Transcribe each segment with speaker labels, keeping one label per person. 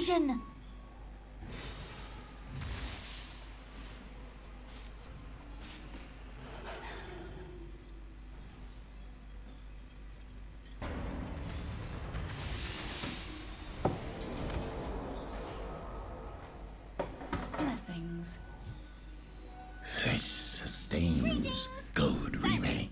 Speaker 1: vision.
Speaker 2: Blessings.
Speaker 3: Flesh sustains. Gold remain.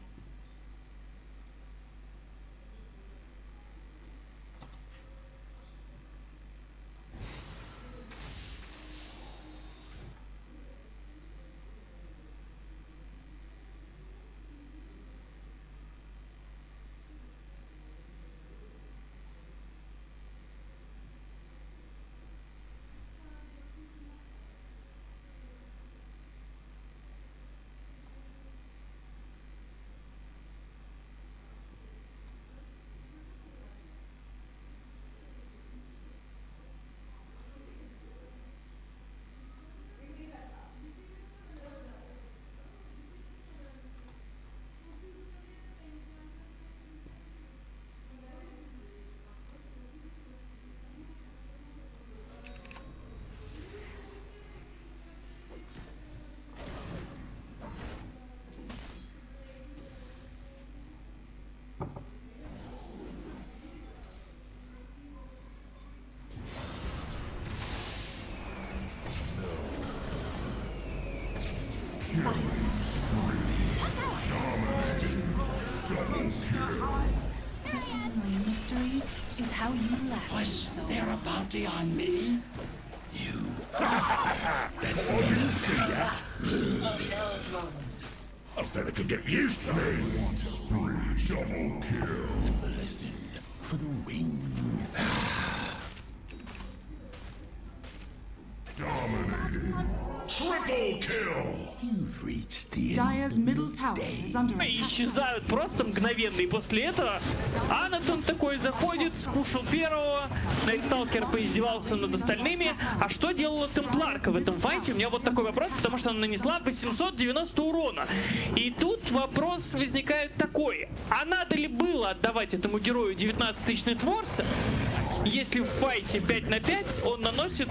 Speaker 2: The only mystery is how you lasted
Speaker 3: Was
Speaker 2: so
Speaker 3: there a
Speaker 2: long.
Speaker 3: bounty on me? You.
Speaker 4: A fella could get used to me. Double kill.
Speaker 3: Listen for the wing.
Speaker 4: Dominating. Triple kill.
Speaker 3: You've reached the end.
Speaker 2: Dire's middle tower is under
Speaker 5: И
Speaker 2: attack.
Speaker 5: исчезают просто мгновенно. И после этого Анатон такой заходит, скушал первого, Найтсталкер поиздевался над остальными. А что делала Темпларка в этом файте? У меня вот такой вопрос, потому что она нанесла 890 урона. И тут вопрос возникает такой. А надо ли было отдавать этому герою 19 тысяч нетворса, если в файте 5 на 5 он наносит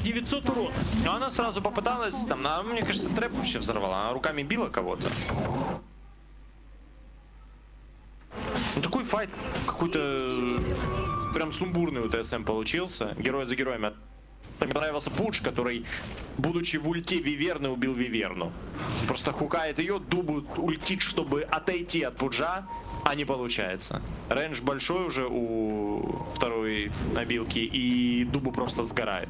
Speaker 5: 900 урона?
Speaker 6: Но она сразу попыталась, там, мне кажется, трэп вообще взорвала. Она руками била кого-то. Ну такой файт какой-то прям сумбурный у ТСМ получился. Герой за героями. Мне понравился Пудж, который, будучи в ульте Виверны, убил Виверну. Просто хукает ее, Дубу ультит, чтобы отойти от Пуджа, а не получается. Рейндж большой уже у второй набилки, и Дубу просто сгорает.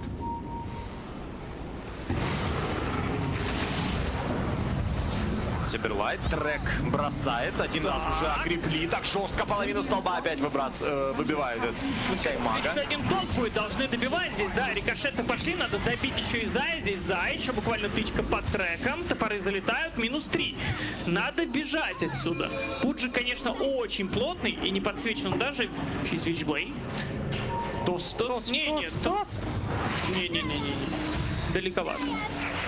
Speaker 6: Суперлайт, трек бросает, один раз уже огребли, так жестко половину столба опять выбивают из Скаймага.
Speaker 5: Еще один тост будет, должны добивать здесь, да, рикошеты пошли, надо добить еще и Зая, здесь Зай, еще буквально тычка под треком, топоры залетают, минус 3. Надо бежать отсюда. Пуджи, конечно, очень плотный и не подсвечен даже через Свичблейд.
Speaker 6: Тос.
Speaker 5: Не-не, далековато.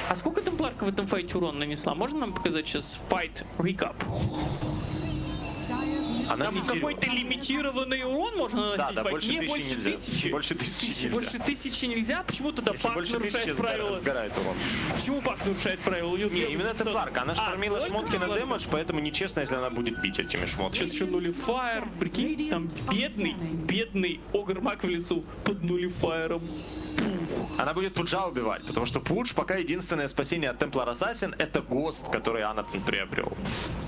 Speaker 5: А сколько Темпларка в этом файте урон нанесла? Можно нам показать сейчас файт рекап?
Speaker 6: Она
Speaker 5: Там какой-то лимитированный урон можно наносить?
Speaker 6: Да,
Speaker 5: в
Speaker 6: больше
Speaker 5: файте? Не,
Speaker 6: тысячи
Speaker 5: больше
Speaker 6: нельзя.
Speaker 5: тысячи.
Speaker 6: Больше тысячи нельзя.
Speaker 5: Больше 1000 нельзя? Почему тогда
Speaker 6: Если
Speaker 5: Пак
Speaker 6: больше
Speaker 5: нарушает
Speaker 6: 1000
Speaker 5: правила?
Speaker 6: сгорает урон.
Speaker 5: Почему Пак нарушает правила?
Speaker 6: Не, именно Темпларка. Она же фармила шмотки на дэмэдж, поэтому нечестно, если она будет бить этими шмотками.
Speaker 5: Сейчас еще нулифайр. Прикинь, там бедный Огр-Мак в лесу под нулифайером.
Speaker 6: Она будет Пуджа убивать, потому что Пудж пока единственное спасение от Темплар Ассасин — это ГОСТ, который Анатон приобрел.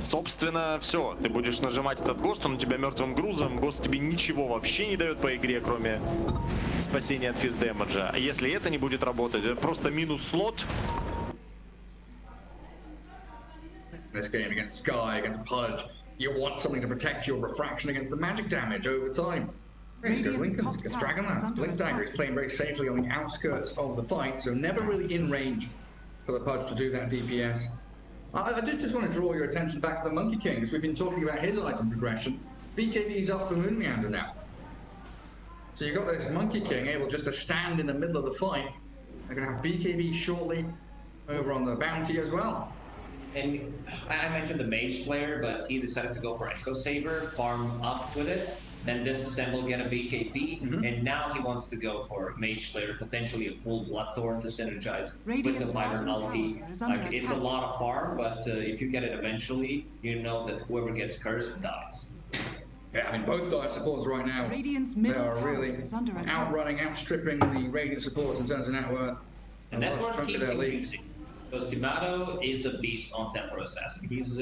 Speaker 6: Собственно, все. Ты будешь нажимать этот ГОСТ, он у тебя мертвым грузом. ГОСТ тебе ничего вообще не дает по игре, кроме спасения от физдэмэджа. А если это не будет работать, это просто минус слот.
Speaker 7: This game against Sky, against Pudge, you want something to protect your refraction against the magic damage over time. Because Lincoln against Dragonlance. Blink Dagger is playing very safely on the outskirts of the fight, so never really in range for the Pudge to do that DPS. I did just want to draw your attention back to the Monkey King, because we've been talking about his item progression. BKB's up for Moon Meander now. So you've got this Monkey King able just to stand in the middle of the fight. They're going to have BKB shortly over on the bounty as well.
Speaker 8: And I mentioned the Mage Slayer, but he decided to go for Echo Saber, farm up with it.
Speaker 1: then disassemble, get a BKB, and now he wants to go for Mage Slayer, potentially a full Bloodthorn to synergize with the
Speaker 2: Radiant's
Speaker 1: Fire
Speaker 2: bottom
Speaker 1: Nullity.
Speaker 2: tower is under
Speaker 1: Like, it's a
Speaker 2: attack.
Speaker 1: lot of farm, but if you get it eventually, you know that whoever gets cursed dies.
Speaker 7: Yeah, I mean, both Dire supports right now,
Speaker 2: Radiant's
Speaker 7: they
Speaker 2: middle
Speaker 7: are
Speaker 2: tower
Speaker 7: really
Speaker 2: is under attack.
Speaker 7: outrunning, outstripping the Radiant supports in terms of net worth.
Speaker 1: And
Speaker 7: A
Speaker 1: that's
Speaker 7: large
Speaker 1: what
Speaker 7: chunk of
Speaker 1: keeps
Speaker 7: their lead.
Speaker 1: increasing. Because Timato is a beast on Temporal Assassin. He's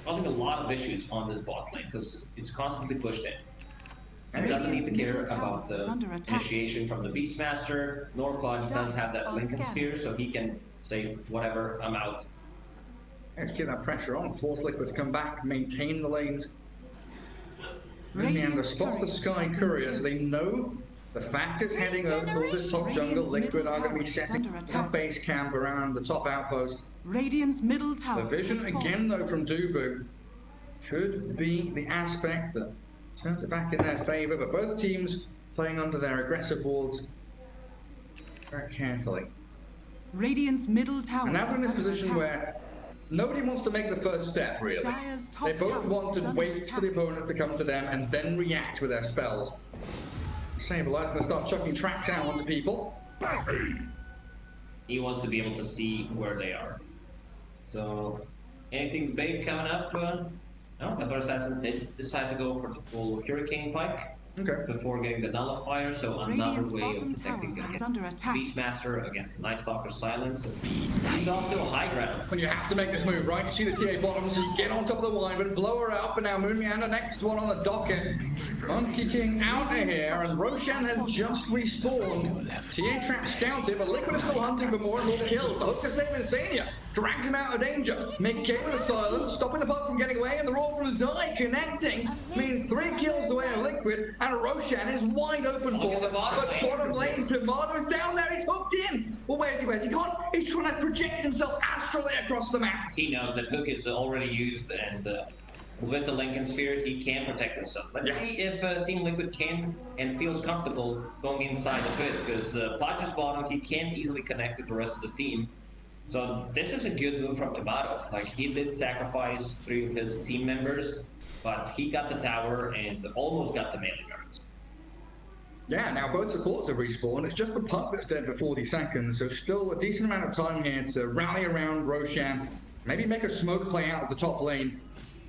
Speaker 1: causing a lot of issues on this bot lane because it's constantly pushed in. And doesn't need to care
Speaker 2: Radiant's middle
Speaker 1: about
Speaker 2: tower is
Speaker 1: the
Speaker 2: under attack.
Speaker 1: initiation from the Beastmaster, nor Plunge does have that
Speaker 2: on
Speaker 1: Lincoln
Speaker 2: scan.
Speaker 1: Sphere, so he can say, whatever, I'm out.
Speaker 7: Let's keep that pressure on, force Liquid to come back, maintain the lanes. And the
Speaker 2: Radiant's
Speaker 7: spots the
Speaker 2: courier
Speaker 7: Sky
Speaker 2: has been
Speaker 7: Courier,
Speaker 2: killed.
Speaker 7: so they know the factors heading over towards this top jungle.
Speaker 2: Radiant's
Speaker 7: Liquid
Speaker 2: middle
Speaker 7: are going to be
Speaker 2: tower is
Speaker 7: setting
Speaker 2: under
Speaker 7: a
Speaker 2: attack.
Speaker 7: base camp around the top outpost.
Speaker 2: Radiant's middle
Speaker 7: The
Speaker 2: tower
Speaker 7: vision
Speaker 2: is falling.
Speaker 7: again, though, from Dubu could be the aspect that turns it back in their favor, but both teams playing under their aggressive walls very carefully.
Speaker 2: Radiant's middle tower
Speaker 7: And now they're in
Speaker 2: is
Speaker 7: this
Speaker 2: under
Speaker 7: position
Speaker 2: attack.
Speaker 7: where nobody wants to make the first step, really.
Speaker 2: Dire's top
Speaker 7: They both
Speaker 2: tower
Speaker 7: want
Speaker 2: is
Speaker 7: to
Speaker 2: under
Speaker 7: wait for the
Speaker 2: attack.
Speaker 7: opponents to come to them and then react with their spells. Saberlight's going to start chucking tracks out onto people.
Speaker 1: He wants to be able to see where they are. So, anything big coming up? No, Temporal Assassin did decide to go for the full Hurricane Pike
Speaker 7: Okay.
Speaker 1: before getting the Nullifier, so another
Speaker 2: Radiant's
Speaker 1: way of
Speaker 2: bottom
Speaker 1: protecting
Speaker 2: tower is
Speaker 1: against
Speaker 2: under attack.
Speaker 1: Beastmaster, against Night Stalker's Silence. He's off to a high ground.
Speaker 7: When you have to make this move, right? You see the TA bottom, so you get on top of the Wyvern, blow her up, and now Moon Meander, next one on the docket. Monkey King out of here, and Roshan has just respawned. TA trap scouted, but Liquid is still hunting for more and more kills. The hook to save Insania drags him out of danger. Make K with a silence, stopping the puck from getting away, and the roll from Zai connecting means 3 kills the way of Liquid, and Roshan is wide open for them. But bottom lane, Tomato is down there, he's hooked in. Well, where's he gone? He's trying to project himself astrally across the map.
Speaker 1: He knows that Hook is already used, and with the Lincoln Sphere, he can protect himself. Let's see if Team Liquid can and feels comfortable going inside the pit, because Plotch's bottom, he can't easily connect with the rest of the team. So this is a good move from Tomato. Like, he did sacrifice 3 of his team members, but he got the tower and almost got the melee guards.
Speaker 7: Yeah, now both supports have respawned. It's just the puck that's dead for 40 seconds, so still a decent amount of time here to rally around Roshan. Maybe make a smoke play out of the top lane.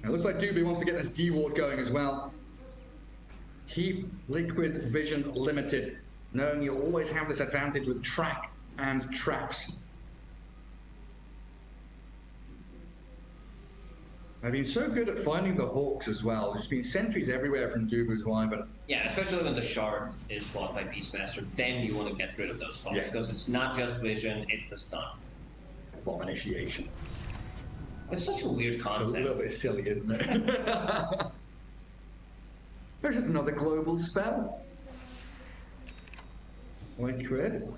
Speaker 7: It looks like Doobie wants to get this D-Ward going as well. Keep Liquid's vision limited, knowing you'll always have this advantage with track and traps. They've been so good at finding the Hawks as well. There's been sentries everywhere from Dubu's Wyvern.
Speaker 1: Yeah, especially when the shard is blocked by Beastmaster, then you want to get rid of those Hawks,
Speaker 7: Yeah.
Speaker 1: because it's not just vision, it's the stun.
Speaker 7: Bomb initiation.
Speaker 1: It's such a weird
Speaker 7: A
Speaker 1: concept.
Speaker 7: little bit silly, isn't it? There's just another global spell. Liquid.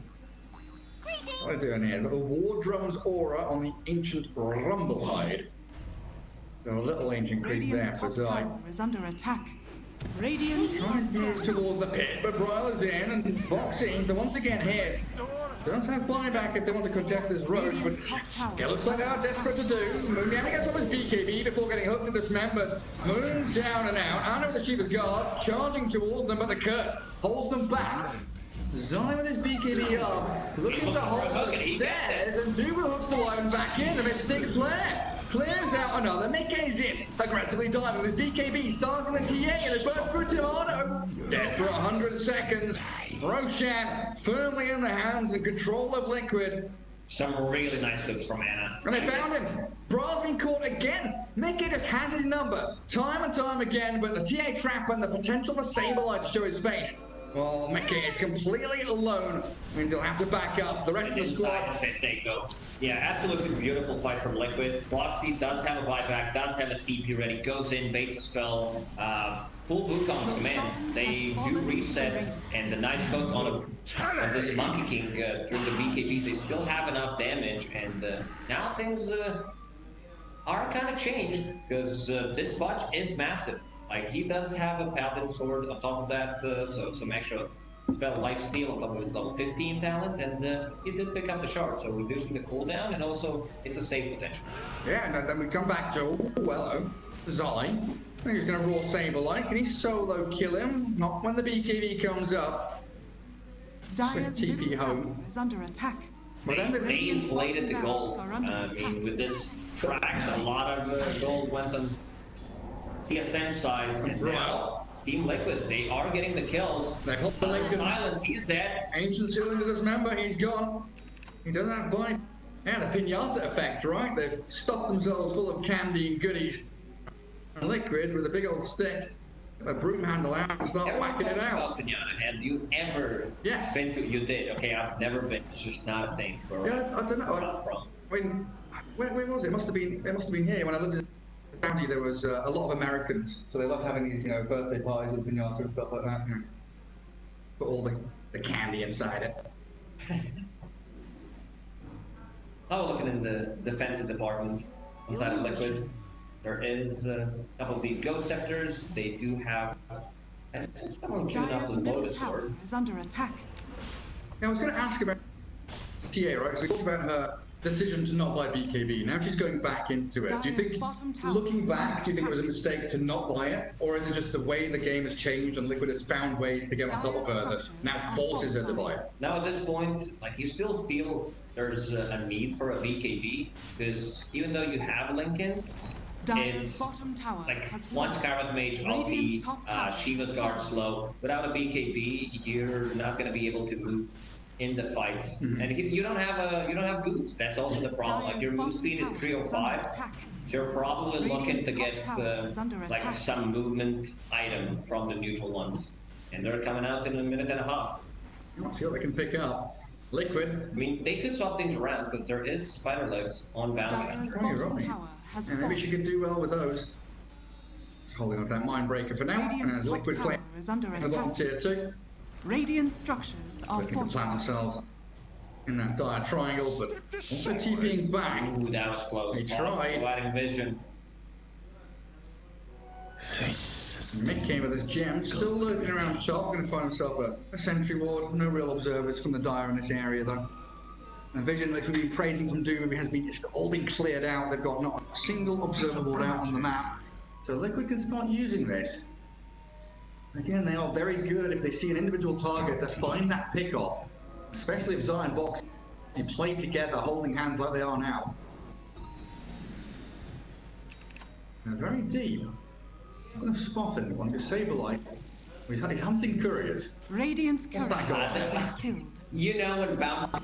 Speaker 7: What are we doing here? Little War Drum's aura on the ancient Rumblehide. Got a little ancient creep there
Speaker 2: Radiant's
Speaker 7: for
Speaker 2: top
Speaker 7: Zai.
Speaker 2: tower is under attack. Radiant
Speaker 7: Trying to move towards the pit, but Bryler's in and boxing. They're once again hit. Don't have buyback if they want to contest this Roche, but it looks like they are desperate to do. Moon Gaming gets off his BKB before getting hooked into Smem, but Moon down and out. Anna with the Shiva's Guard, charging towards them, but the curse holds them back. Zai with his BKB up, looking to hold the stairs, and Dubu hooks the line back in. The Mystic Flare clears out another. Mickey's in, aggressively diving with his BKB, silencing the TA, and they burst through Tomato. Dead for 100 seconds. Roshan firmly in the hands and control of Liquid.
Speaker 1: Some really nice hooks from Anna.
Speaker 7: And they found him. Bra's been caught again. Mickey just has his number, time and time again, but the TA trap and the potential for Saberlight to show his fate. Well, Mickey is completely alone. Means he'll have to back up. The rest of the
Speaker 1: Inside
Speaker 7: squad.
Speaker 1: the pit they go. Yeah, absolutely beautiful fight from Liquid. Floxy does have a buyback, does have a TP ready, goes in, baits a spell. Full Wukong's command. They do reset, and the nice hook on this Monkey King through the BKB, they still have enough damage, and now things are kind of changed, because this Budge is massive. Like, he does have a Paladin sword on top of that, so some extra spell Lifesteal on top of his level 15 talent, and he did pick up the shard, so reducing the cooldown, and also it's a save potential.
Speaker 7: Yeah, and then we come back to, oh, hello, Zai. He's going to raw Saber-like. Can he solo kill him? Not when the BKB comes up.
Speaker 2: Dire's
Speaker 7: TP
Speaker 2: middle tower
Speaker 7: home.
Speaker 2: is under attack.
Speaker 7: But then
Speaker 1: They inflated the gold. I mean, with this tracks, a lot of gold went on TSM side, and now Team Liquid, they are getting the kills.
Speaker 7: They hope the Lincoln
Speaker 1: Silence, he's dead.
Speaker 7: Ancient Ceiling to dismember, he's gone. He doesn't have bite. And the pinata effect, right? They've stuffed themselves full of candy and goodies. And Liquid with a big old stick, a broom handle out, and start
Speaker 1: Everyone
Speaker 7: whacking it
Speaker 1: talks
Speaker 7: out.
Speaker 1: about Pinata. Have you ever been to? You did. Okay, I've never been. It's just not a thing.
Speaker 7: Yeah, I don't know.
Speaker 1: Where I'm from.
Speaker 7: I mean, where was it? It must have been here. When I lived in Saudi, there was a lot of Americans, so they loved having these, you know, birthday parties with pinata and stuff like that. Put all the candy inside it.
Speaker 1: Oh, looking in the defensive department inside of Liquid, there is a couple of these ghost scepters. They do have someone queued up
Speaker 2: Dire's
Speaker 1: with
Speaker 2: middle
Speaker 1: Lotus
Speaker 2: tower
Speaker 1: Sword.
Speaker 2: is under attack.
Speaker 7: Now, I was going to ask about TA, right? So we talked about her decision to not buy BKB. Now she's going back into it. Do you think, looking back, do you think it was a mistake to not buy it? Or is it just the way the game has changed and Liquid has found ways to get on top of her that now forces her to buy it?
Speaker 1: Now at this point, like, you still feel there's a need for a BKB, because even though you have Lincolns,
Speaker 2: Dire's
Speaker 1: it's
Speaker 2: bottom tower
Speaker 1: like
Speaker 2: has
Speaker 1: one
Speaker 2: fallen.
Speaker 1: Scarlet Mage of the
Speaker 2: Radiant's top tower
Speaker 1: Shiva's
Speaker 2: has
Speaker 1: Guard
Speaker 2: fallen.
Speaker 1: slow. Without a BKB, you're not going to be able to move in the fights, and if you don't have boots. That's also the problem. Like, your move speed is 305. So you're probably looking to get like some movement item from the neutral ones, and they're coming out in a minute and a half.
Speaker 7: Let's see what they can pick up. Liquid.
Speaker 1: I mean, they could swap things around because there is spider legs on bounty.
Speaker 2: Dire's
Speaker 7: Oh, you're
Speaker 2: bottom
Speaker 7: right.
Speaker 2: tower has
Speaker 7: And maybe she
Speaker 2: fallen.
Speaker 7: could do well with those. Just holding on to that mind breaker for now. And
Speaker 2: Radiant's
Speaker 7: as
Speaker 2: top
Speaker 7: Liquid
Speaker 2: tower
Speaker 7: play
Speaker 2: is under
Speaker 7: the bottom
Speaker 2: attack.
Speaker 7: tier 2.
Speaker 2: Radiant structures are
Speaker 7: Looking to plant
Speaker 2: fortified.
Speaker 7: themselves in that dire triangle, but also TPing back.
Speaker 1: Ooh, that was close.
Speaker 7: They tried.
Speaker 1: Providing vision.
Speaker 7: Mick came with his gem, still lurking around top, going to find himself a sentry ward. No real observers from the dire in this area though. The vision which we've been praising from Doom it's all been cleared out. They've got not a single observer board out on the map. So Liquid can start using this. Again, they are very good if they see an individual target to find that pick off. Especially if Zion Box you play together, holding hands like they are now. They're very deep. I'm going to spot anyone because Saberlight, he's hunting couriers.
Speaker 2: Radiant's
Speaker 7: What's
Speaker 2: courier
Speaker 7: that
Speaker 2: has
Speaker 7: got?
Speaker 2: been killed.
Speaker 1: You know when bounty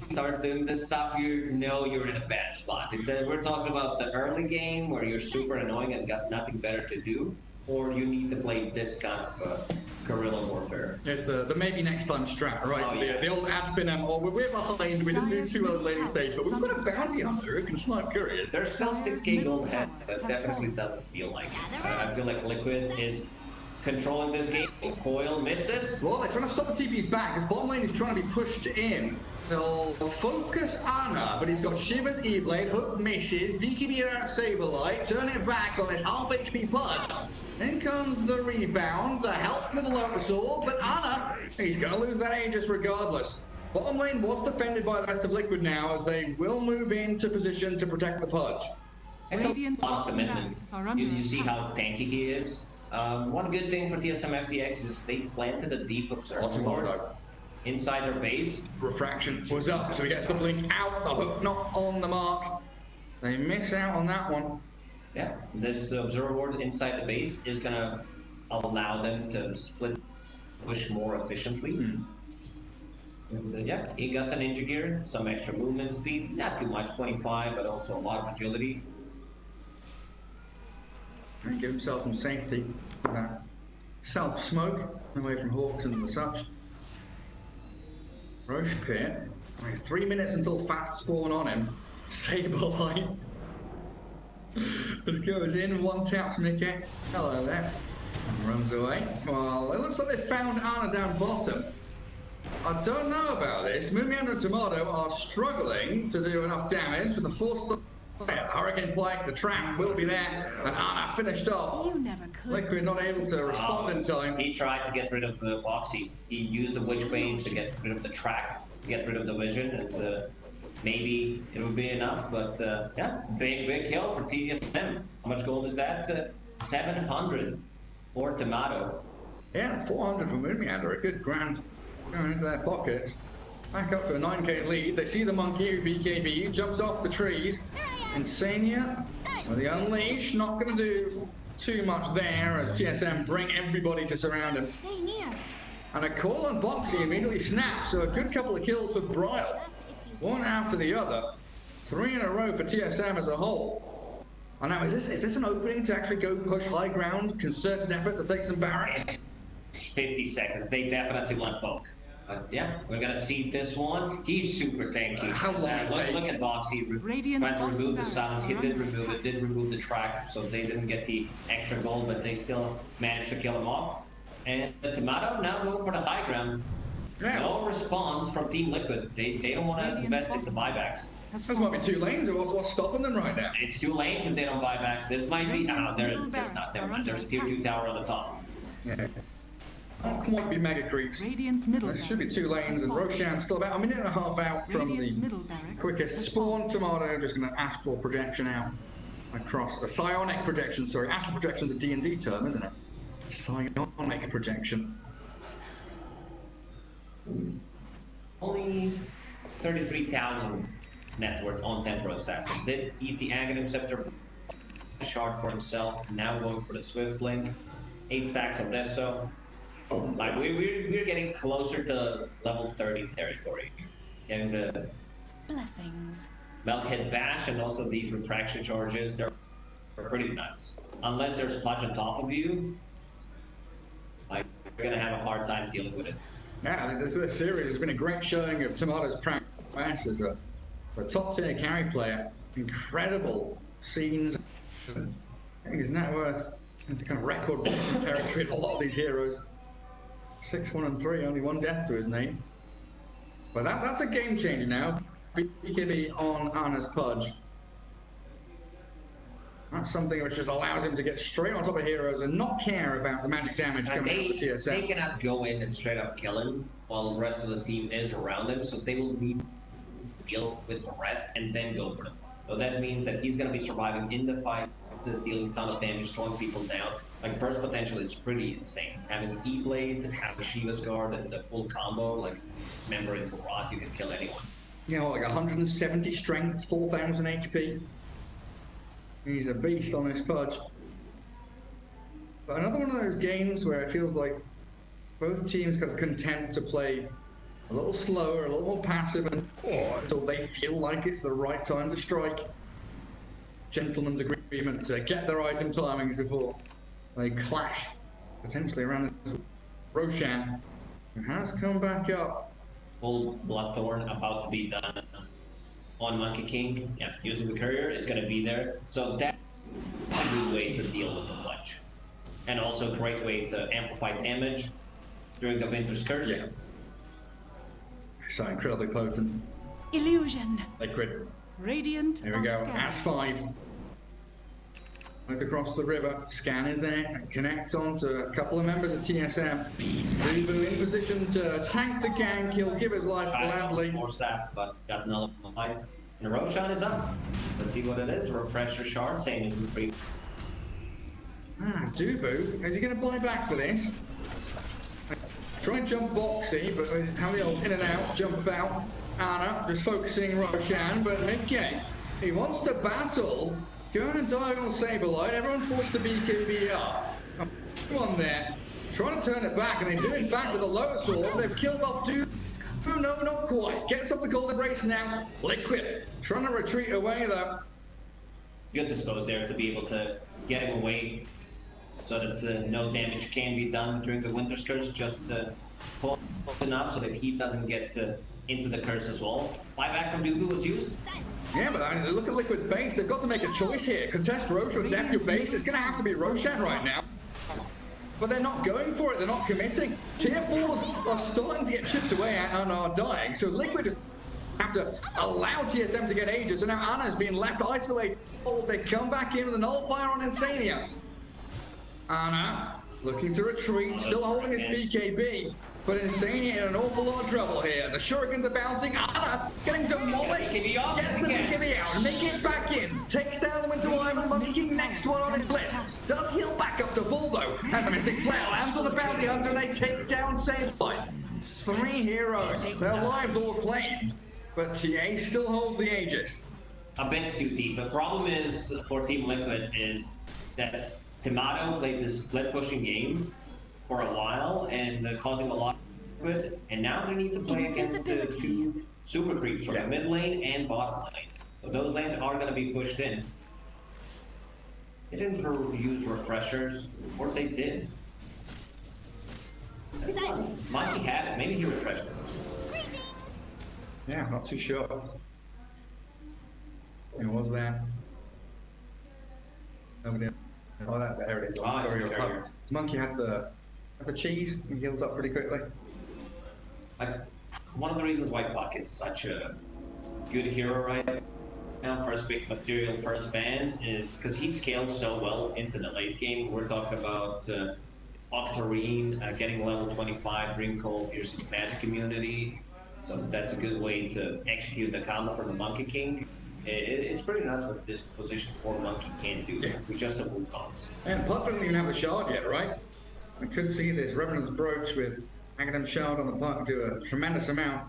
Speaker 1: starts doing this stuff, you know you're in a bad spot. We're talking about the early game where you're super annoying and got nothing better to do, or you need to play this kind of guerrilla warfare.
Speaker 7: It's the maybe next time strat, right?
Speaker 1: Oh, yeah.
Speaker 7: The old ad finem, we're behind, we didn't do too well at later stage, but we've got a bounty hunter who can snipe couriers.
Speaker 1: There's still
Speaker 2: Dire's
Speaker 1: 6k
Speaker 2: middle
Speaker 1: gold ahead,
Speaker 2: tower
Speaker 1: but
Speaker 2: has
Speaker 1: definitely
Speaker 2: fallen.
Speaker 1: doesn't feel like it. I feel like Liquid is controlling this game. Coil misses.
Speaker 7: Well, they're trying to stop the TP's back, because bottom lane is trying to be pushed in. They'll focus Anna, but he's got Shiva's E-Blade, Hook misses, BKB out Saberlight, turn it back on his half HP Pudge. Then comes the rebound, the help with the Lotus Sword, but Anna, he's going to lose that Aegis regardless. Bottom lane was defended by the rest of Liquid now, as they will move into position to protect the Pudge.
Speaker 1: It's
Speaker 2: Radiant's
Speaker 1: a lot of
Speaker 2: bottom
Speaker 1: commitment.
Speaker 2: barracks are under
Speaker 1: You see
Speaker 2: attack.
Speaker 1: how tanky he is. One good thing for TSM FTX is they planted a deep observer
Speaker 7: Lots of
Speaker 1: ward
Speaker 7: Mordo.
Speaker 1: inside their base.
Speaker 7: Refraction was up, so he gets the blink out, the hook not on the mark. They miss out on that one.
Speaker 1: Yeah, this observer ward inside the base is gonna allow them to split push more efficiently. And, yeah, he got the ninja gear, some extra movement speed, not too much, 25, but also a lot of agility.
Speaker 7: And give himself some safety. Self-smoke, away from Hawks and the such. Roche Pit. I mean, 3 minutes until fast spawn on him. Saberlight. Just goes in, one taps Mickey. Hello there. And runs away. Well, it looks like they found Anna down bottom. I don't know about this. Mumianda and Tomato are struggling to do enough damage with the force Hurricane Pike, the trap will be there, and Ana finished off.
Speaker 2: You never could.
Speaker 7: Liquid not able to respond in time.
Speaker 1: He tried to get rid of the Boxy. He used the Witchbane to get rid of the track, to get rid of the vision, and maybe it would be enough, but yeah, big kill for TSM. How much gold is that? 700 for Tomato.
Speaker 7: Yeah, 400 for Moonmeander, a good grand going into their pockets. Back up to a 9k lead. They see the monkey who BKB, jumps off the trees. Insania with the unleash, not going to do too much there as TSM bring everybody to surround him.
Speaker 2: Stay near.
Speaker 7: And a call on Boxy immediately snaps, so a good couple of kills for Brile. One after the other. 3 in a row for TSM as a whole. And now, is this an opening to actually go push high ground, concerted effort to take some barracks?
Speaker 1: 50 seconds. They definitely want poke. But yeah, we're gonna see this one. He's super tanky.
Speaker 7: How long it takes.
Speaker 1: Look at Boxy. Trying to remove the silence. He did remove the track, so they didn't get the extra gold, but they still managed to kill him off. And the Tomato now going for the high ground.
Speaker 7: Yeah.
Speaker 1: No response from Team Liquid. They don't want to invest into buybacks.
Speaker 7: This might be 2 lanes, what's stopping them right now?
Speaker 1: It's 2 lanes if they don't buy back. This might be. There's not. Never mind. There's a tier 2 tower on the top.
Speaker 7: Yeah. Not quite be mega creeps.
Speaker 2: Radiant's middle.
Speaker 7: There should be 2 lanes, and Roshan still about a minute and a half out from the quickest spawn. Tomato just going to astral projection out across a psionic projection. Sorry, astral projection's a D&D term, isn't it? Psionic projection.
Speaker 1: Only 33,000 net worth on Temporal Assassin. Did eat the Aghanim Scepter shard for himself. Now going for the Swift Link. 8 stacks of Deso. Like we're getting closer to level 30 territory. And the
Speaker 2: Blessings.
Speaker 1: Melthead Bash and also these refraction charges, they're pretty nuts. Unless there's Plunge on top of you, like you're gonna have a hard time dealing with it.
Speaker 7: Yeah, I think this series has been a great showing of Tomato's prowess as a top tier carry player. Incredible scenes. I think his net worth into kind of record territory in a lot of these heroes. 6-1-3, only 1 death to his name. But that's a game changer now. BKB on Ana's Pudge. That's something which just allows him to get straight on top of heroes and not care about the magic damage coming out of the TSM.
Speaker 1: They cannot go in and straight up kill him while the rest of the team is around him, so they will need to deal with the rest and then go for them. So that means that he's going to be surviving in the fight, dealing a ton of damage, slowing people down. Like, burst potential is pretty insane. Having an E-Blade, having Shiva's Guard, and the full combo, like, member into Rot, you can kill anyone.
Speaker 7: You know, like 170 strength, 4,000 HP. He's a beast on this Pudge. But another one of those games where it feels like both teams kind of content to play a little slower, a little more passive, until they feel like it's the right time to strike. Gentleman's agreement to get their item timings before they clash, potentially around this. Roshan, who has come back up.
Speaker 1: Full Bloodthorn about to be done on Monkey King. Yeah, using the courier, it's going to be there. So that's a good way to deal with the Clutch. And also a great way to amplify damage during the Winter's Curse.
Speaker 7: Yeah. So incredibly potent.
Speaker 2: Illusion.
Speaker 7: Liquid.
Speaker 2: Radiant.
Speaker 7: Here we go. As 5. Look across the river. Scan is there. Connects on to a couple of members of TSM. Rebu in position to tank the gang kill, give his life gladly.
Speaker 1: 4 staff, but got nullified. And Roshan is up. Let's see what it is. Refresher shard, same as the previous.
Speaker 7: Dubu. Is he going to buy back for this? Try and jump Boxy, but how the old in and out, jump out. Ana just focusing Roshan, but mid-game, he wants to battle. Going and diving on Saberlight, everyone forced to BKB up. Come on there. Trying to turn it back, and they do in fact with a Lotus Sword. They've killed off Dubu. No, not quite. Gets up the Golden Brace now. Liquid. Trying to retreat away though.
Speaker 1: Good dispose there to be able to get him away so that no damage can be done during the Winter's Curse, just pull enough so that he doesn't get into the curse as well. Buyback from Dubu was used.
Speaker 7: Yeah, but I mean, look at Liquid's base. They've got to make a choice here. Contest Roche or def your base. It's going to have to be Roshan right now. But they're not going for it. They're not committing. Tier 4s are starting to get chipped away and are dying. So Liquid just have to allow TSM to get Aegis, and now Anna's being left isolated. Oh, they come back in with a nullifier on Insania. Anna looking to retreat, still holding his BKB, but Insania in an awful lot of trouble here. The shurikens are bouncing. Anna getting demolished. Gets the BKB out. Nick gets back in. Takes down the Winter Wyvern. Monkey King next one on his list. Does heal back up to full though. Has a Mystic Flail. Lands on the Bounty Hunter. They take down Sableye. 3 heroes. Their lives all claimed. But TA still holds the Aegis.
Speaker 1: A bit too deep. The problem is for Team Liquid is that Tomato played this split pushing game for a while and causing a lot of Liquid, and now they need to play against the 2 super creeps from the mid lane and bottom lane. So those lanes are going to be pushed in. They didn't use refreshers, or they did. Monkey had it. Maybe he refreshed it.
Speaker 7: Yeah, not too sure. It was that. Nobody. Oh, there it is.
Speaker 1: Ah, it's a carrier.
Speaker 7: This Monkey had the cheese and healed up pretty quickly.
Speaker 1: One of the reasons why Puck is such a good hero right now, first big material, first ban, is because he scales so well into the late game. We're talking about Octarine getting level 25, Dream Cold, pierces magic immunity. So that's a good way to execute the combo for the Monkey King. It's pretty nuts what this position 4 Monkey can do with just a Wukong's.
Speaker 7: And Puck doesn't even have the shard yet, right? I could see this Revenant's Brooch with Aghanim Shard on the Puck do a tremendous amount.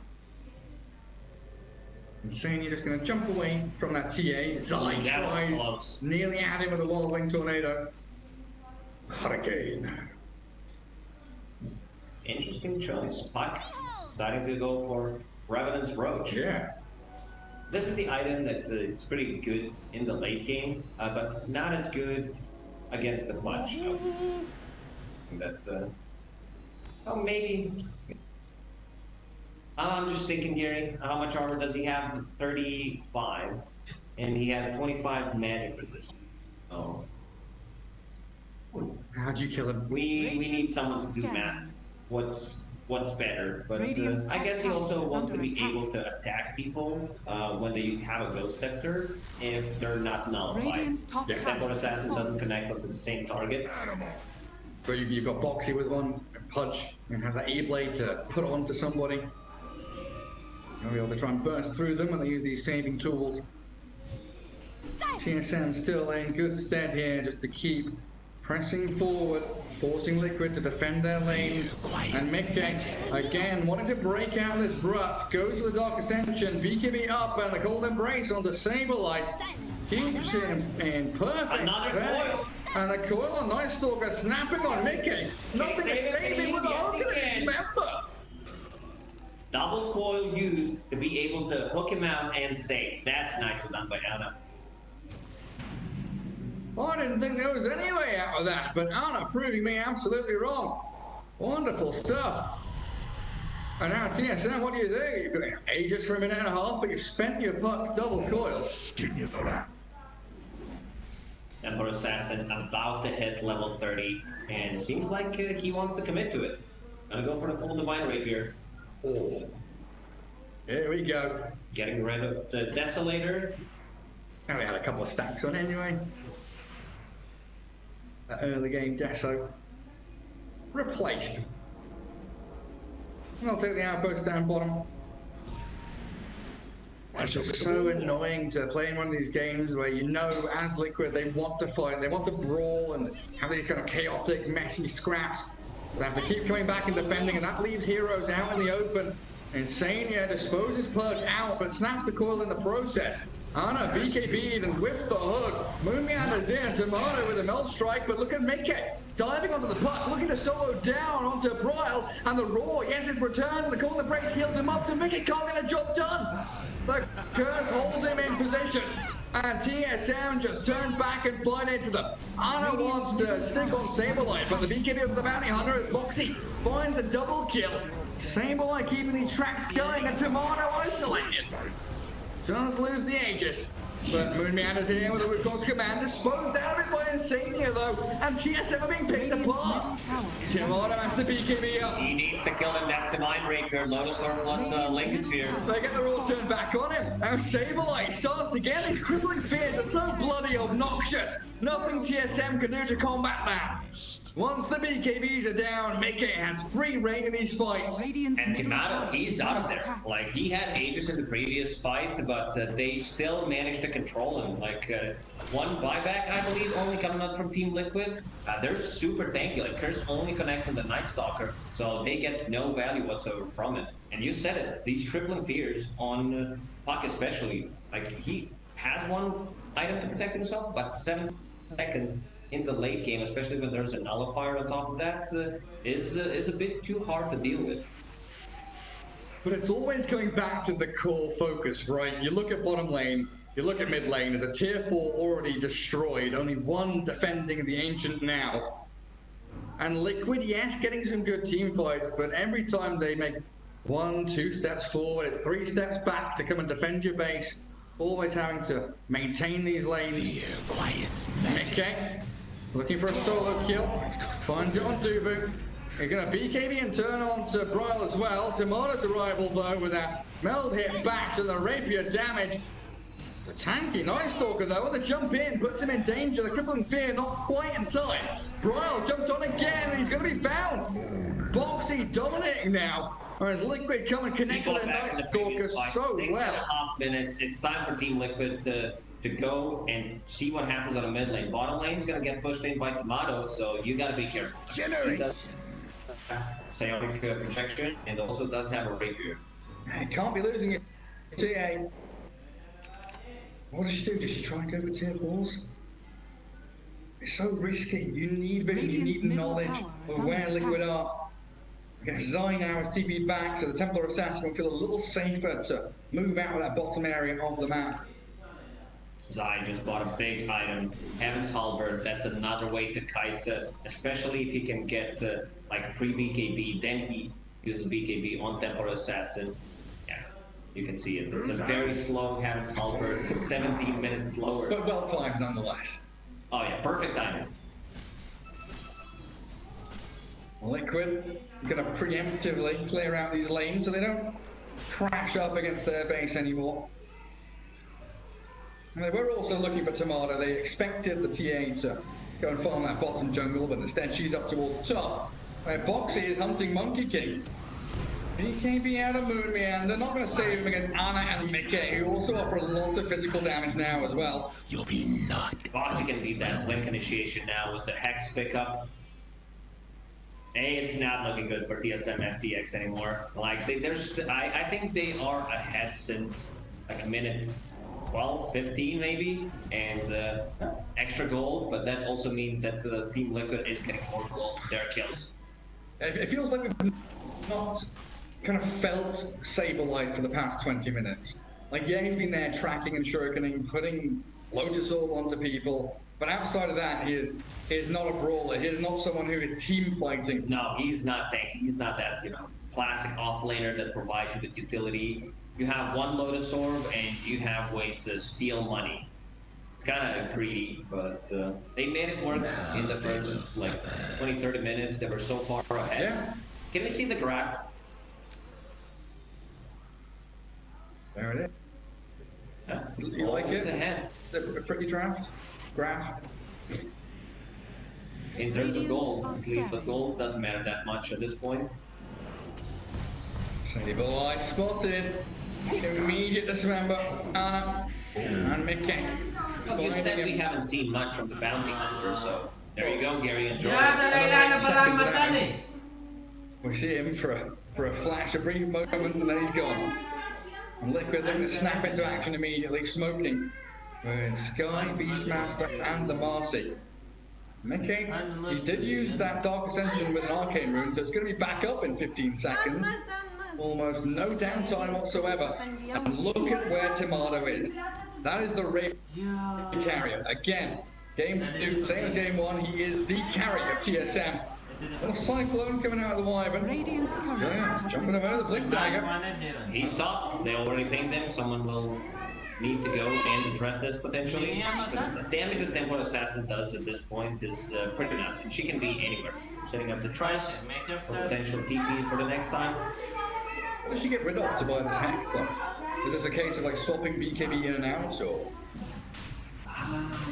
Speaker 7: Insane, you're just going to jump away from that TA. Zai tries, nearly at him with a Wild Wing Tornado. Hurricane.
Speaker 1: Interesting choice. Puck deciding to go for Revenant's Roach.
Speaker 7: Yeah.
Speaker 1: This is the item that it's pretty good in the late game, but not as good against the clutch. Oh, maybe. I'm just thinking, Gary, how much armor does he have? 35, and he has 25 magic resistance. Oh.
Speaker 7: How'd you kill him?
Speaker 1: We need someone to do math. What's better, but I guess he also wants to be able to attack people when they have a Ghost Scepter if they're not nullified. If Templar Assassin doesn't connect them to the same target.
Speaker 7: So you've got Boxy with one, Pudge, and has that E-Blade to put onto somebody. You'll be able to try and burst through them when they use these saving tools. TSM still in good stead here just to keep pressing forward, forcing Liquid to defend their lanes, and Mickey, again, wanting to break out of this rut, goes for the Dark Ascension, BKB up, and the Cold Embrace onto Sableye, keeps him in perfect place, and the coil on Night Stalker snapping on Mickey, nothing to save him with a hook of this member!
Speaker 1: Double coil used to be able to hook him out and save. That's nicely done by Anna.
Speaker 7: I didn't think there was any way out of that, but Anna proving me absolutely wrong. Wonderful stuff. And now TSM, what do? You've got Aegis for a minute and a half, but you've spent your Puck's double coil.
Speaker 4: Skin you for that.
Speaker 1: Templar Assassin about to hit level 30, and it seems like he wants to commit to it. Gonna go for the full Divine Rapier.
Speaker 7: Oh. Here we go.
Speaker 1: Getting rid of the Desolator.
Speaker 7: Now we had a couple of stacks on anyway. That early game Deso. Replaced. And I'll take the outpost down bottom. It's just so annoying to play in one of these games where you know as Liquid they want to fight, they want to brawl and have these kind of chaotic, messy scraps. They have to keep coming back and defending, and that leaves heroes out in the open. Insania disposes Purge out, but snaps the coil in the process. Anna BKB'd and whips the hook. Moomian is in, Tomato with a melt strike, but look at Mickey diving onto the Puck, looking to solo down onto Bryle, and the Roar, yes, it's returned, and the Golden Brace healed him up, so Mickey can't get the job done. The Curse holds him in position, and TSM just turned back and fight into them. Anna wants to stick on Sableye, but the BKB of the Bounty Hunter is Boxy finds a double kill. Sableye keeping these tracks going, and Tomato isolated. Does lose the Aegis. But Moon Meander's here with a root cause command, disposed out of it by Insania though, and TSM are being picked apart. Timada has the BKB up.
Speaker 1: He needs to kill him. That's the Mind Breaker. Lotus Orb plus Lincoln Sphere.
Speaker 7: They get the all turned back on him. Now Sableye starts again. These crippling fears are so bloody obnoxious. Nothing TSM can do to combat that. Once the BKBs are down, Mickey has free reign in these fights.
Speaker 1: And Timada, he's out of there. Like, he had Aegis in the previous fight, but they still managed to control him. Like, one buyback, I believe, only coming out from Team Liquid. They're super tanky. Like, Curse only connects from the Night Stalker, so they get no value whatsoever from it. And you said it, these crippling fears on Puck especially. Like, he has one item to protect himself, but 7 seconds in the late game, especially when there's a nullifier on top of that, is a bit too hard to deal with.
Speaker 7: But it's always coming back to the core focus, right? You look at bottom lane, you look at mid lane, there's a tier 4 already destroyed, only one defending the Ancient now. And Liquid, yes, getting some good team fights, but every time they make 1-2 steps forward, it's 3 steps back to come and defend your base, always having to maintain these lanes.
Speaker 3: Fear quiets magic.
Speaker 7: Okay. Looking for a solo kill, finds it on Dubu. You're gonna BKB and turn on to Bryle as well. Timada's arrival though with that meld hit back to the rapier damage. The tanky Night Stalker though with a jump in puts him in danger. The crippling fear not quite in time. Bryle jumped on again and he's gonna be found. Boxy dominating now. Whereas Liquid come and connect with the Night Stalker so well.
Speaker 1: 6.5 minutes. It's time for Team Liquid to go and see what happens on the mid lane. Bottom lane's gonna get pushed in by Tomato, so you gotta be careful.
Speaker 3: Generation.
Speaker 1: Psionic projection, and also does have a rapier.
Speaker 7: You can't be losing it. TA. What does she do? Does she try and go for tier 4s? It's so risky. You need vision, you need knowledge of where Liquid are. Okay, Zai now is TP back, so the Templar Assassin will feel a little safer to move out of that bottom area of the map.
Speaker 1: Zai just bought a big item, Heaven's Halberd. That's another way to kite, especially if he can get like pre-BKB, then he uses BKB on Templar Assassin. Yeah, you can see it. It's a very slow Heaven's Halberd, 17 minutes slower.
Speaker 7: But well timed nonetheless.
Speaker 1: Oh yeah, perfect timing.
Speaker 7: Liquid gonna preemptively clear out these lanes so they don't crash up against their base anymore. And they were also looking for Timada. They expected the TA to go and farm that bottom jungle, but instead she's up towards top. Where Boxy is hunting Monkey King. BKB out of Moon Meander, not going to save him against Anna and Mickey, who also offer a lot of physical damage now as well.
Speaker 3: You'll be knocked.
Speaker 1: Boxy can beat that Blink initiation now with the Hex pickup. It's not looking good for TSM FTX anymore. Like, I think they are ahead since like a minute 12, 15 maybe, and extra goal, but that also means that the Team Liquid is getting more goals from their kills.
Speaker 7: It feels like we've not kind of felt Sableye for the past 20 minutes. Like, yeah, he's been there tracking and shurikening, putting Lotus Orb onto people, but outside of that, he is not a brawler. He is not someone who is team fighting.
Speaker 1: No, he's not tanky. He's not that, classic offlaner that provides you with utility. You have one Lotus Orb and you have ways to steal money. It's kind of greedy, but they made it work in the first like 20-30 minutes. They were so far ahead.
Speaker 7: Yeah.
Speaker 1: Can we see the graph?
Speaker 7: There it is.
Speaker 1: Yeah.
Speaker 7: You like
Speaker 1: Always
Speaker 7: it?
Speaker 1: ahead.
Speaker 7: A pretty graph.
Speaker 1: In terms of gold, at least, but gold doesn't matter that much at this point.
Speaker 7: Sableye spotted. Immediate dismember. Anna and Mickey.
Speaker 1: You said we haven't seen much from the bounty hunter, so there you go, Gary. Enjoy.
Speaker 7: We see him for a flash, a brief moment, and then he's gone. And Liquid looking to snap into action immediately, smoking with Sky, Beastmaster, and the Marcy. Mickey, he did use that Dark Ascension with an Arcane Rune, so it's going to be back up in 15 seconds. Almost no downtime whatsoever. And look at where Timado is. That is the raid carrier. Again, game 2, same as game 1, he is the carrier of TSM. Little Cyclone coming out of the Wyvern. Yeah, jumping over the Blink Dagger.
Speaker 1: He stopped. They already pinged him. Someone will need to go and address this potentially. The damage that Templar Assassin does at this point is pretty nuts. She can be anywhere. Setting up the traps for potential TPs for the next time.
Speaker 7: What does she get rid of to buy this hack though? Is this a case of like swapping BKB in and out, or?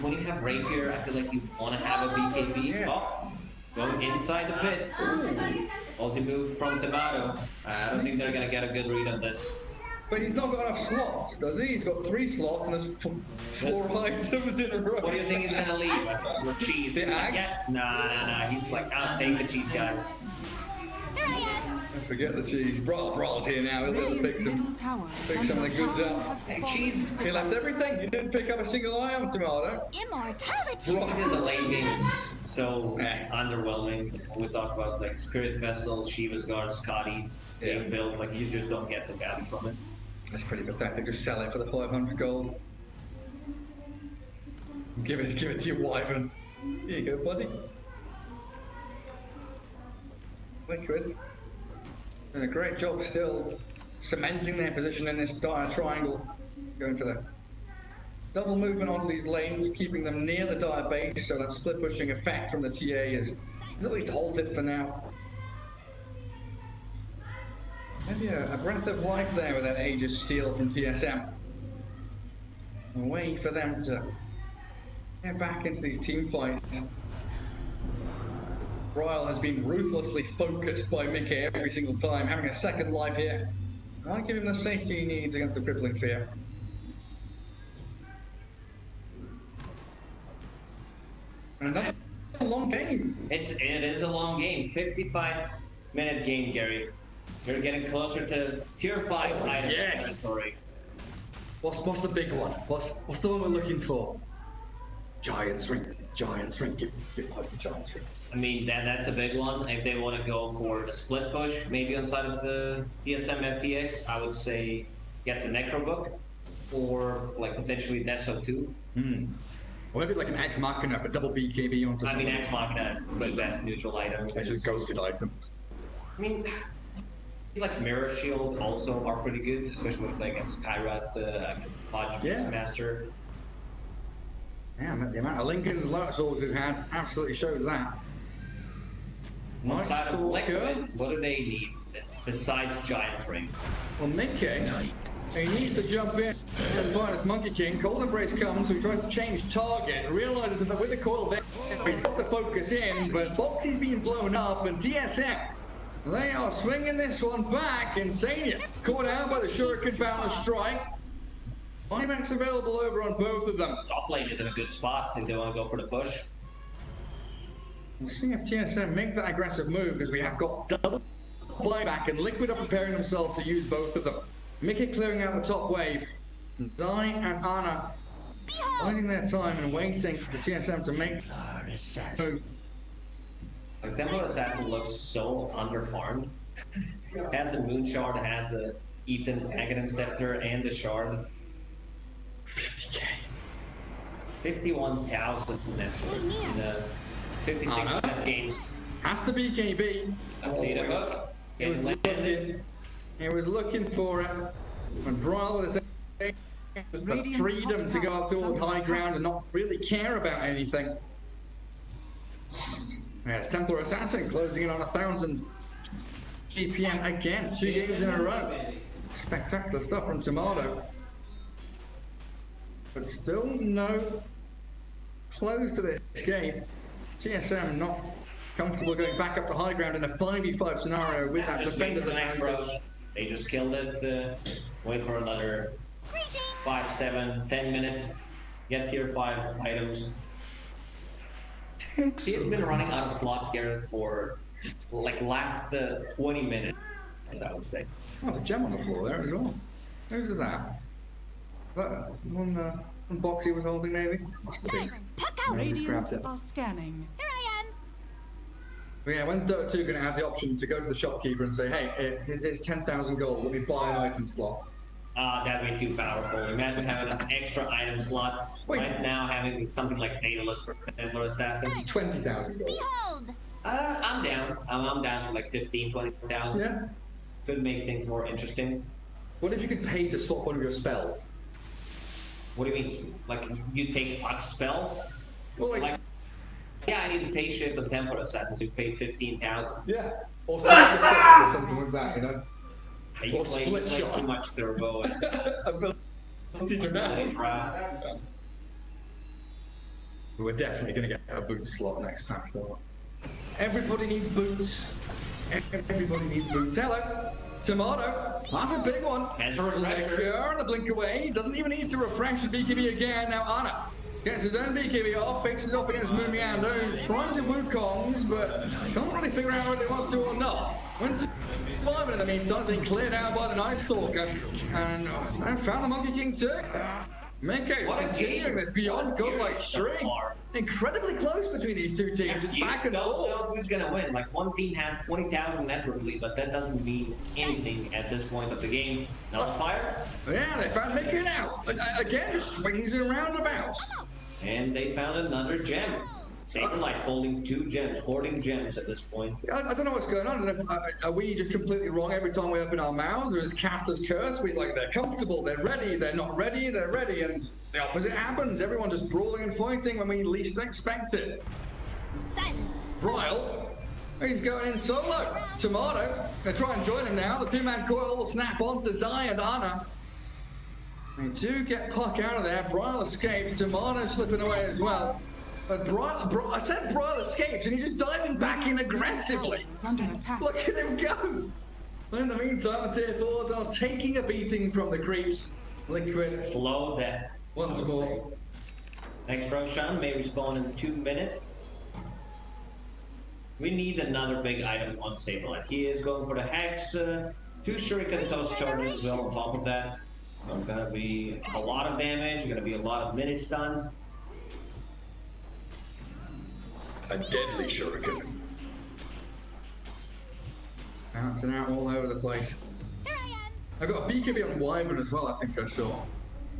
Speaker 1: When you have Rapier, I feel like you want to have a BKB.
Speaker 7: Yeah.
Speaker 1: Oh, going inside the pit. Aussie move from Tomato. I don't think they're going to get a good read on this.
Speaker 7: But he's not got enough slots, does he? He's got 3 slots and there's 4 items in a row.
Speaker 1: What do you think he's gonna leave? With cheese?
Speaker 7: The axe?
Speaker 1: Yeah. Nah. He's like, I'll take the cheese, guys.
Speaker 7: I forget the cheese. Brawl's here now. He'll be able to pick some of the goods up.
Speaker 1: Hey, cheese.
Speaker 7: He left everything. He didn't pick up a single item, Tomato.
Speaker 8: Immortality.
Speaker 1: Cheese in the late game is so underwhelming. We talk about like Spirit Vessels, Shiva's Guards, Scotties, being built. Like you just don't get the value from it.
Speaker 7: That's pretty pathetic. Just sell it for the 500 gold. Give it to your wyvern. Here you go, buddy. Liquid. Doing a great job still cementing their position in this dire triangle. Going for the double movement onto these lanes, keeping them near the dire base, so that split pushing effect from the TA is at least halted for now. Maybe a breath of life there with that Age of Steel from TSM. A way for them to get back into these team fights. Ryle has been ruthlessly focused by Mickey every single time, having a second life here. I'll give him the safety he needs against the crippling fear. And another long game.
Speaker 1: It is a long game. 55-minute game, Gary. You're getting closer to tier 5 item inventory.
Speaker 7: What's the big one? What's the one we're looking for? Giant's ring. Give us the Giant's ring.
Speaker 1: I mean, that's a big one. If they want to go for the split push, maybe on side of the TSM FTX, I would say get the Necro Book, or like potentially Deso 2.
Speaker 7: Or maybe like an Ex Machina for double BKB onto
Speaker 1: I mean, Ex Machina is the best neutral item.
Speaker 7: It's just ghosted item.
Speaker 1: I mean, things like Mirror Shield also are pretty good, especially with, like, against Kyrat, against the Podge Master.
Speaker 7: Yeah, the amount of Lincoln's Lotus Swords we've had absolutely shows that. Nice
Speaker 1: Outside of
Speaker 7: Stalker.
Speaker 1: Liquid, what do they need besides Giant Ring?
Speaker 7: Well, Mickey, he needs to jump in and find his Monkey King. Cold Embrace comes, so he tries to change target, realizes that with the coil there, he's got the focus in, but Foxy's being blown up, and TSM, they are swinging this one back. Insania caught out by the Shuriken Boundless Strike. 5x available over on both of them.
Speaker 1: Top lane is in a good spot if they want to go for the push.
Speaker 7: We'll see if TSM make that aggressive move, because we have got double buyback, and Liquid are preparing themselves to use both of them. Mickey clearing out the top wave. Zai and Anna biding their time and waiting for the TSM to make move.
Speaker 1: Like, Templar Assassin looks so underfarmed. Has a Moon Shard, has a Ethan Aghanim Scepter, and a Shard.
Speaker 7: 50k.
Speaker 1: 51,000 net worth in the 56 games.
Speaker 7: Has to be KB.
Speaker 1: Let's see the hook.
Speaker 7: He was looking for it. And Broyle with the freedom to go up towards high ground and not really care about anything. Yes, Templar Assassin closing in on 1,000 GPM again, 2 games in a row. Spectacular stuff from Tomato. But still no close to this game. TSM not comfortable going back up to high ground in a 5v5 scenario with that defender's advantage.
Speaker 1: They just killed it. Wait for another 5, 7, 10 minutes. Get tier 5 items. He's been running out of slots, Gareth, for like last 20 minutes, I would say.
Speaker 7: Oh, there's a gem on the floor there as well. Who's that? One box he was holding, maybe? Must have been. Maybe just grabbed it.
Speaker 2: Are scanning.
Speaker 8: Here I am.
Speaker 7: But yeah, when's Dota 2 going to have the option to go to the shopkeeper and say, hey, here's 10,000 gold, let me buy an item slot?
Speaker 1: That'd be too powerful. Imagine having an extra item slot.
Speaker 7: Wait.
Speaker 1: Right now, having something like Daedalus for Templar Assassin.
Speaker 7: 20,000 gold.
Speaker 8: Behold.
Speaker 1: I'm down. I'm down for like 15, 20,000.
Speaker 7: Yeah.
Speaker 1: Could make things more interesting.
Speaker 7: What if you could pay to swap one of your spells?
Speaker 1: What do you mean? Like, you take Puck's spell?
Speaker 7: Well,
Speaker 1: Like, yeah, I need to phase shift of Templar Assassins who pay 15,000.
Speaker 7: yeah. Or something like that, you know?
Speaker 1: You
Speaker 7: Or
Speaker 1: play
Speaker 7: split shot.
Speaker 1: too much Turbo and
Speaker 7: Ability to
Speaker 1: ability draft.
Speaker 7: We're definitely going to get a boot slot next patch, though. Everybody needs boots. Everybody needs boots. Hello. Tomato. That's a big one.
Speaker 1: Has a refresher.
Speaker 7: Here and a blink away. Doesn't even need to refresh the BKB again. Now Anna gets his own BKB off, faces off against Mumiando. He's trying to Wukongs, but can't really figure out whether he wants to or not. Went to 5 in the meantime, being cleared out by the Night Stalker. And I found the Monkey King too. Minko
Speaker 1: What a
Speaker 7: continuing
Speaker 1: game.
Speaker 7: this beyond
Speaker 1: What a
Speaker 7: godlike
Speaker 1: series
Speaker 7: string.
Speaker 1: so far.
Speaker 7: Incredibly close between these two teams, just
Speaker 1: You
Speaker 7: back and
Speaker 1: don't
Speaker 7: forth.
Speaker 1: know who's gonna win. Like, one team has 20,000 network lead, but that doesn't mean anything at this point of the game. Now fire,
Speaker 7: Yeah, they found Minko now. Again, just swings it around about.
Speaker 1: and they found another gem. Saberlight holding 2 gems, hoarding gems at this point.
Speaker 7: I don't know what's going on. I don't know if, are we just completely wrong every time we open our mouths, or is Caster's curse? We're like, they're comfortable, they're ready, they're not ready, they're ready, and the opposite happens. Everyone just brawling and fighting when we least expect it. Bryle, he's going in solo. Tomato, they try and join him now. The 2-man coil will snap onto Zai and Anna. They do get Puck out of there. Bryle escapes. Tomato slipping away as well. But Bryle, I said Bryle escapes, and he's just diving back in aggressively.
Speaker 2: Is under attack.
Speaker 7: Look at him go! In the meantime, the tier 4s are taking a beating from the creeps. Liquid
Speaker 1: Slow that.
Speaker 7: once more.
Speaker 1: Next Roshan may respawn in 2 minutes. We need another big item on Saberlight. He is going for the Hex, 2 Shuriken Toast charges as well on top of that. So gonna be a lot of damage, gonna be a lot of mini stuns.
Speaker 7: A deadly shuriken. Out and out all over the place. I got a BKB on Wyvern as well, I think I saw.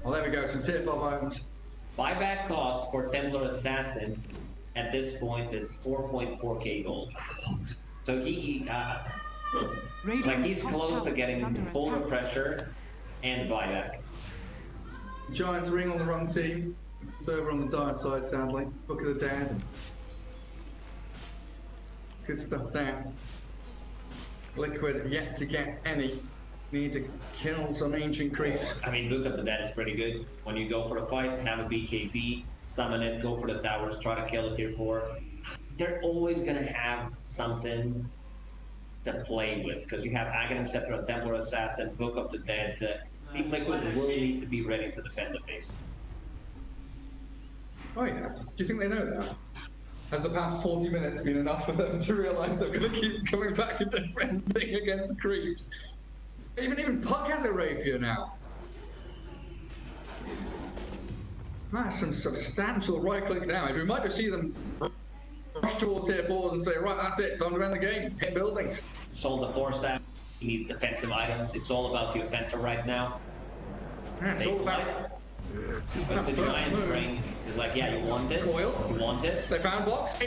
Speaker 7: Oh, there we go, some tier 5 items.
Speaker 1: Buyback cost for Templar Assassin at this point is 4.4k gold. So he, like, he's close to getting full refresher and buyback.
Speaker 7: Giants ring on the wrong team. It's over on the dire side, sadly. Book of the Dead. Good stuff there. Liquid yet to get any. Need to kill some ancient creeps.
Speaker 1: I mean, look at the dead is pretty good. When you go for the fight, have a BKB, summon it, go for the towers, try to kill a tier 4. They're always gonna have something to play with, because you have Aghanim Scepter, a Templar Assassin, Book of the Dead. Team Liquid will need to be ready to defend the base.
Speaker 7: Oh yeah. Do you think they know that? Has the past 40 minutes been enough for them to realise they're going to keep coming back and defending against creeps? Even Puck has a rapier now. That's some substantial right-click damage. We might just see them rush towards tier 4s and say, right, that's it, time to end the game. Hit buildings.
Speaker 1: Sold the 4-staff. He needs defensive items. It's all about the offensive right now.
Speaker 7: Yeah, it's all about
Speaker 1: But the Giant ring is like, yeah, you want this?
Speaker 7: Coil.
Speaker 1: You want this?
Speaker 7: They found box.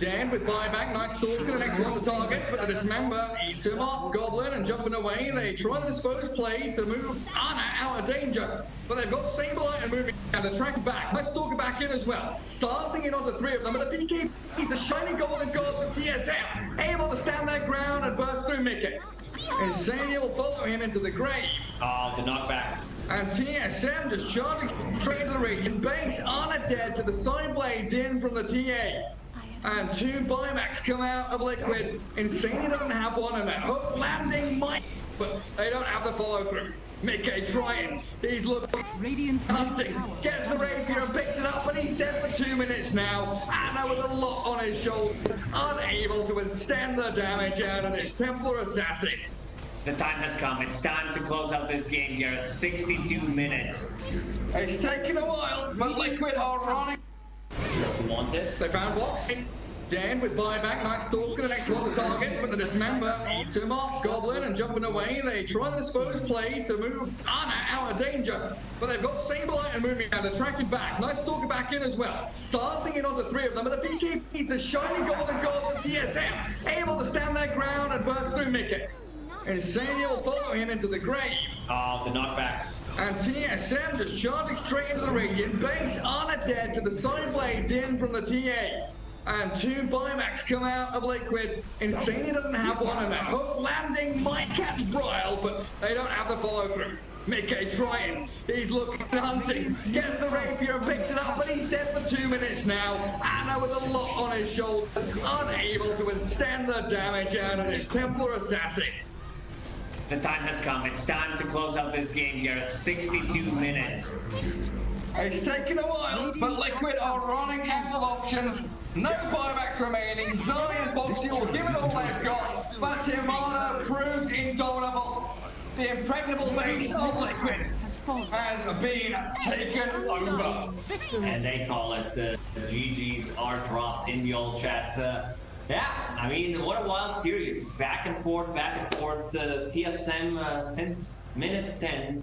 Speaker 7: Dan with buyback, nice stalker, the next one to target, but the dismember eats him up. Goblin and jumping away. They try to dispose play to move Anna out of danger, but they've got Saberlight and moving and the track back. Nice stalker back in as well. Starting in onto 3 of them, but the PK, he's the shiny golden god of TSM, able to stand their ground and burst through Mickey. Insania will follow him into the grave.
Speaker 1: Oh, the knockback.
Speaker 7: And TSM just charging straight to the ring and banks Anna dead to the side blades in from the TA. And 2 buybacks come out of Liquid. Insania doesn't have one, and that hook landing might, but they don't have the follow through. Mickey trying. He's looking, hunting, gets the rapier and picks it up, but he's dead for 2 minutes now. Anna with a lot on his shoulder, unable to withstand the damage out of this Templar Assassin.
Speaker 1: The time has come. It's time to close out this game, Garrett. 62 minutes.
Speaker 7: It's taken a while, but Liquid are running.
Speaker 1: You want this?
Speaker 7: They found box. Dan with buyback, nice stalker, the next one to target, but the dismember eats him up. Goblin and jumping away. They try to dispose play to move Anna out of danger, but they've got Saberlight and moving out. They're tracking back. Nice stalker back in as well. Starting in onto 3 of them, but the BKB's the shiny golden god of TSM, able to stand their ground and burst through Mickey. Insania will follow him into the grave.
Speaker 1: Oh, the knockback.
Speaker 7: And TSM just charging straight into the Radiant. Banks are dead to the side blades in from the TA. And 2 buybacks come out of Liquid. Insania doesn't have one, and that hook landing might catch Brile, but they don't have the follow through. Mickey trying, he's looking, hunting, gets the rapier and picks it up, but he's dead for 2 minutes now. Anna with a lot on his shoulders, unable to withstand the damage out of his Templar Assassin.
Speaker 1: The time has come. It's time to close out this game here at 62 minutes.
Speaker 7: It's taken a while, but Liquid are running out of options. No buybacks remaining. Zoe and Foxy will give it all they've got, but Timana proves indomitable. The impregnable base of Liquid has been taken over.
Speaker 1: And they call it GG's are dropped in the old chat. Yeah, I mean, what a wild series. Back and forth, TSM since minute 10.